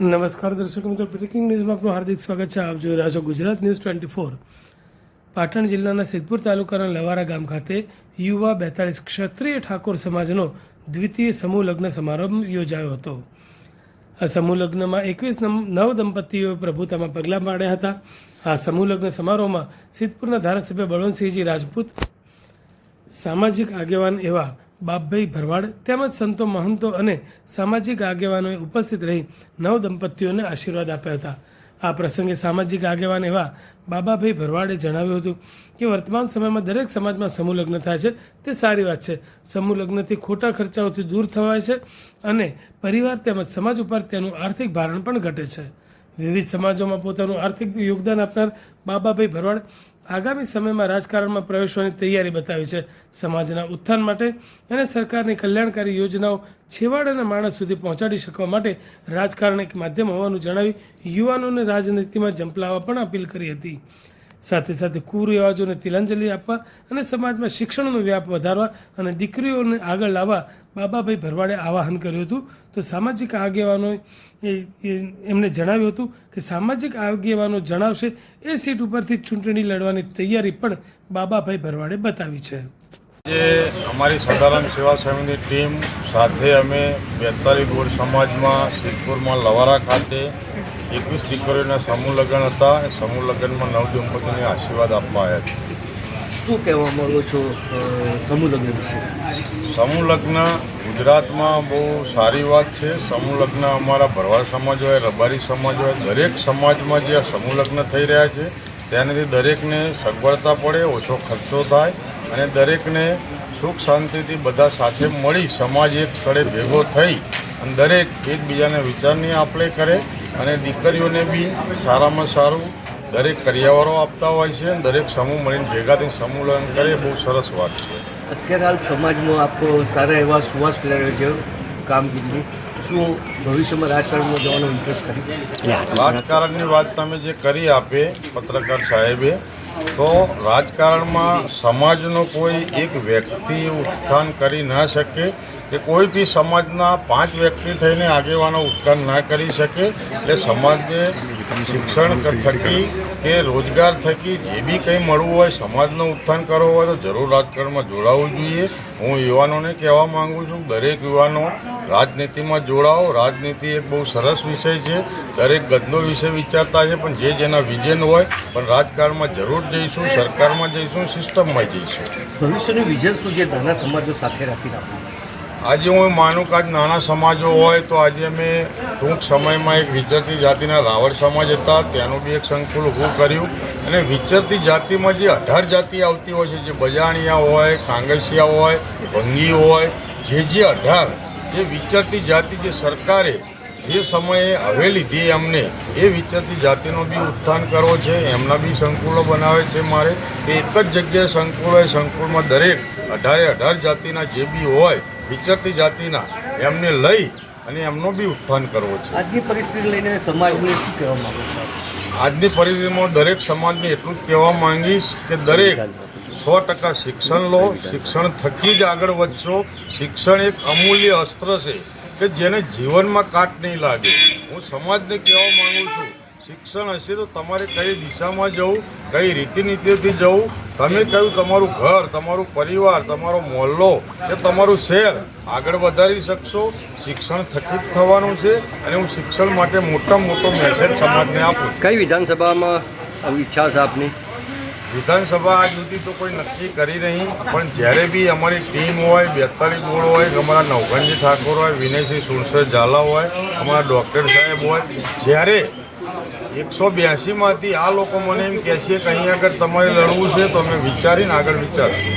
નમસ્કાર દર્શક મિત્રો, બ્રેકિંગ ન્યૂઝમાં આપનું હાર્દિક સ્વાગત છે. આપ જોઈ રહ્યા છો ગુજરાત ન્યૂઝ 24. પાટણ જિલ્લાના સિદ્ધપુર તાલુકાના લવારા ગામ ખાતે યુવા 42 ક્ષત્રિય ઠાકોર સમાજનો દ્વિતીય સમૂહ લગ્ન સમારંભ યોજાયો હતો. આ સમૂહ લગ્નમાં 21 નવ દંપતીઓએ પ્રભુતામાં પગલાં પાડ્યા હતા. આ સમૂહ લગ્ન સમારોહમાં સિદ્ધપુરના ધારાસભ્ય બળવંતસિંહજી રાજપૂત, સામાજિક આગેવાન એવા બાપભાઈ ભરવાડ તેમજ સંતો, મહંતો અને સામાજિક આગેવાનોએ ઉપસ્થિત રહી નવ દંપતીઓને આશીર્વાદ આપ્યા હતા. આ પ્રસંગે સામાજિક આગેવાન એવા બાબાભાઈ ભરવાડે જણાવ્યું હતું કે વર્તમાન સમયમાં દરેક સમાજમાં સમૂહ લગ્ન થાય છે, તે સારી વાત છે. સમૂહ લગ્નથી ખોટા ખર્ચાઓથી દૂર થવાય છે અને પરિવાર તેમજ સમાજ ઉપર તેનું આર્થિક ભારણ પણ ઘટે છે. વિવિધ સમાજોમાં પોતાનું આર્થિક યોગદાન આપનાર બાબાભાઈ ભરવાડ આગામી સમયમાં રાજકારણમાં પ્રવેશવાની તૈયારી બતાવી છે. સમાજના ઉત્થાન માટે અને સરકારની કલ્યાણકારી યોજનાઓ છેવાડાના માણસ સુધી પહોંચાડી શકવા માટે રાજકારણ એક માધ્યમ હોવાનું જણાવી યુવાનોને રાજનીતિમાં ઝંપલાવવા પણ અપીલ કરી હતી. સાથે સાથે કુરિવાજોને તિલાંજલિ આપવા અને સમાજમાં શિક્ષણનો વ્યાપ વધારવા અને દીકરીઓને આગળ લાવવા બાબાભાઈ ભરવાડે આહવાન કર્યું હતું. તો સામાજિક આગેવાનોએ એમને જણાવ્યું હતું કે સામાજિક આગેવાનો જણાવશે એ સીટ ઉપરથી ચૂંટણી લડવાની તૈયારી પણ બાબાભાઈ ભરવાડે બતાવી છે. જે અમારી સદારામ સેવા સમિતિની ટીમ સાથે અમે 42 ગોળ સમાજમાં સિદ્ધપુરમાં લવારા ખાતે 21 દીકરીઓના સમૂહ લગ્ન હતા. એ સમૂહ લગ્નમાં નવ દંપતીને આશીર્વાદ આપવા આવ્યા છે. શું કહેવા માંગો છો સમૂહ લગ્ન વિશે? સમૂહ લગ્ન ગુજરાતમાં બહુ સારી વાત છે. સમૂહ લગ્ન અમારા ભરવાડ સમાજ હોય, રબારી સમાજ હોય, દરેક સમાજમાં જે આ સમૂહ લગ્ન થઈ રહ્યા છે તેનાથી દરેકને સગવડતા પડે, ઓછો ખર્ચો થાય અને દરેકને સુખ શાંતિથી બધા સાથે મળી સમાજ એક સ્થળે ભેગો થઈ અને દરેક એકબીજાને વિચારની આપ-લે કરે અને દીકરીઓને બી સારામાં સારું દરેક કરિયાવરો આપતા હોય છે. દરેક સમૂહ મળીને ભેગા થઈને સમૂહ લગ્ન કરે, બહુ સરસ વાત છે. અત્યારે હાલ સમાજમાં આપ સારા એવા સુવાસ ફેલાવ્યો છે કામગીરીનું. શું ભવિષ્યમાં રાજકારણમાં જવાનો ઇન્ટરેસ્ટ કરી? રાજકારણની વાત તમે જે કરી આપે પત્રકાર સાહેબે, તો રાજકારણમાં સમાજનો કોઈ એક વ્યક્તિ ઉત્થાન કરી ના શકે કે કોઈ બી સમાજના 5 વ્યક્તિ થઈને આગેવાનો ઉત્થાન ના કરી શકે. એટલે સમાજને શિક્ષણ થકી કે રોજગાર થકી જે બી કંઈ મળવું હોય, સમાજનું ઉત્થાન કરવું હોય તો જરૂર રાજકારણમાં જોડાવવું જોઈએ. હું યુવાનોને કહેવા માગું છું, દરેક યુવાનો રાજનીતિમાં જોડાઓ. રાજનીતિ એક બહુ સરસ વિષય છે. દરેક ગંદો વિષય વિચારતા છે, પણ જે જેના વિઝન હોય, પણ રાજકારણમાં જરૂર જઈશું, સરકારમાં જઈશું, સિસ્ટમમાં જઈશું. ભવિષ્યનું વિઝન શું છે નાના સમાજો સાથે રાખીને આપણે? આજે હું માનું કે આજ નાના સમાજો હોય તો આજે અમે ટૂંક સમયમાં એક વિચરતી જાતિના રાવળ સમાજ હતા, તેનું બી એક સંકુલ ઊભું કર્યું અને વિચરતી જાતિમાં જે 18 જાતિ આવતી હોય છે, જે બજાણિયા હોય, કાંગસિયા હોય, ભંગી હોય, જે 18 જે વિચરતી જાતિ જે સરકારે જે સમયે હવે લીધી અમને એ વિચરતી જાતિનો બી ઉત્થાન કરવો છે. એમના બી સંકુલો બનાવે છે મારે કે એક જ જગ્યાએ સંકુલ હોય, સંકુલમાં દરેક 18 જાતિના જે બી હોય વિચરતી જાતિના એમને લઈ અને એમનો બી ઉત્થાન કરવો છે. આજની પરિસ્થિતિ લઈને સમાજને શું કહેવા માંગો છો? આજની પરિસ્થિતિમાં દરેક સમાજને એટલું જ કહેવા માંગીશ કે દરેક 100% શિક્ષણ લો. શિક્ષણ થકી જ આગળ વધશો. શિક્ષણ એક અમૂલ્ય અસ્ત્ર છે કે જેને જીવનમાં કાટ નહીં લાગે. હું સમાજને કહેવા માંગુ છું, શિક્ષણ હશે તો તમારે કઈ દિશામાં જવું, કઈ રીતિનીતિથી જવું, તમે કયું તમારું ઘર, તમારું પરિવાર, તમારો મોહલ્લો કે તમારું શહેર આગળ વધારી શકશો. શિક્ષણ થકી જ થવાનું છે અને હું શિક્ષણ માટે મોટામાં મોટો મેસેજ સમાજને આપું છું. કઈ વિધાનસભામાં ઈચ્છા છે આપની? વિધાનસભા આજ સુધી તો કોઈ નક્કી કરી નહીં, પણ જ્યારે બી અમારી ટીમ હોય, 42 ગોળ હોય, અમારા નવઘણજી ઠાકોર હોય, વિનયસિંહ સુરસર ઝાલા હોય, અમારા ડૉક્ટર સાહેબ હોય, જ્યારે 182માંથી આ લોકો મને એમ કહે છે કે અહીં આગળ તમારે લડવું છે તો અમે વિચારીને આગળ વિચારશું.